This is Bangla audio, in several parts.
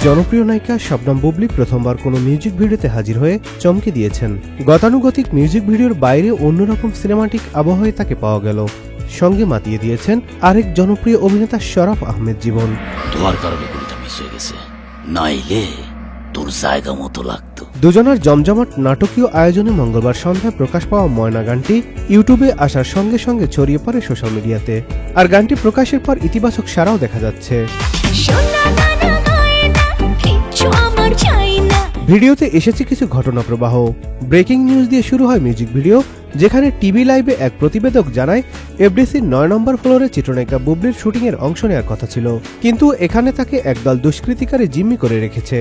জনপ্রিয় নায়িকা শবনম বুবলি প্রথমবার কোনো মিউজিক ভিডিওতে হাজির হয়ে চমকে দিয়েছেন। গতানুগতিক মিউজিক ভিডিওর বাইরে অন্যরকম সিনেমাটিক আবহাওয়ায় তাকে পাওয়া গেল। সঙ্গে মাতিয়ে দিয়েছেন আরেক জনপ্রিয় অভিনেতা শরাফ আহমেদ জীবন। তোমার কারণে গুলিটা মিস হয়ে গেছে, নাইলে তোর জায়গা মতো লাগতো। দুজনের জমজমাট নাটকীয় আয়োজনে মঙ্গলবার সন্ধ্যায় প্রকাশ পাওয়া ময়না গানটি ইউটিউবে আসার সঙ্গে সঙ্গে ছড়িয়ে পড়ে সোশ্যাল মিডিয়াতে। আর গানটি প্রকাশের পর ইতিবাচক সাড়াও দেখা যাচ্ছে। ভিডিওতে এসেছে কিছু ঘটনা প্রবাহ। ব্রেকিং নিউজ দিয়ে শুরু হয় মিউজিক ভিডিও, যেখানে টিভি লাইভে এক প্রতিবেদক জানায় এফডিসির ৯ নম্বর ফ্লোরে চিত্রনায়িকা বুবলির শুটিংয়ের অংশ নেওয়ার কথা ছিল, কিন্তু এখানে তাকে একদল দুষ্কৃতিকারী জিম্মি করে রেখেছে।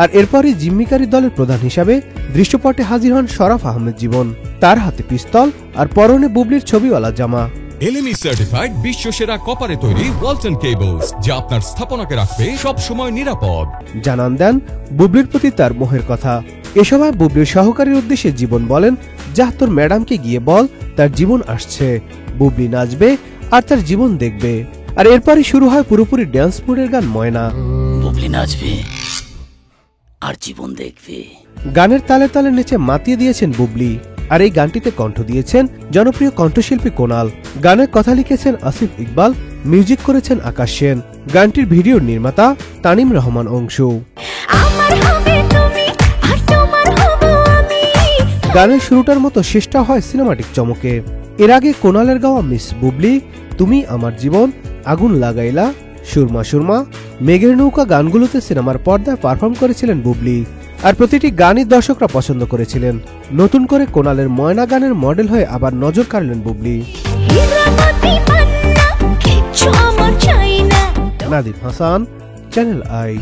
আর এরপরই জিম্মিকারী দলের প্রধান হিসাবে দৃশ্যপটে হাজির হন শরাফ আহমেদ জীবন। তার হাতে পিস্তল আর পরনে বুবলির ছবিওয়ালা জামা। এলএমই সার্টিফাইড বিশ্বসেরা কপারে তৈরি ওয়ালটন কেবলস, যা আপনার স্থাপনাকে রাখবে সব সময় নিরাপদ। জানান দেন বুবলির প্রতি তার মোহের কথা। এ সময় বুবলির সহকারীর উদ্দেশ্যে জীবন বলেন, যা তোর ম্যাডামকে গিয়ে বল তার জীবন আসছে, বুবলি নাচবে আর তার জীবন দেখবে। আর এরপরই শুরু হয় পুরোপুরি ড্যান্স মুডের গান ময়না। বুবলি নাচবে আর জীবন দেখবে। গানের তালে তালে নেচে মাতিয়ে দিয়েছেন বুবলি। আর এই গানটিতে কণ্ঠ দিয়েছেন জনপ্রিয় কণ্ঠশিল্পী কোনাল। গানের কথা লিখেছেন আসিফ ইকবাল, মিউজিক করেছেন আকাশ সেন। গানটির ভিডিওর নির্মাতা তানিম রহমান অংশু। গানের শুরুটার মতো শেষটা হয় সিনেমাটিক চমকে। এর আগে কোনালের গাওয়া মিস বুবলি, তুমি আমার জীবন, আগুন লাগাইলা, সুরমা সুরমা, মেঘের নৌকা গানগুলোতে সিনেমার পর্দায় পারফর্ম করেছিলেন বুবলি। আর প্রতিটি গানই দর্শকরা পছন্দ করেছিলেন। নতুন করে কোনালের ময়না গানের মডেল হয়ে আবার নজর কাড়লেন বুবলি। Nadim Hasan, channel I.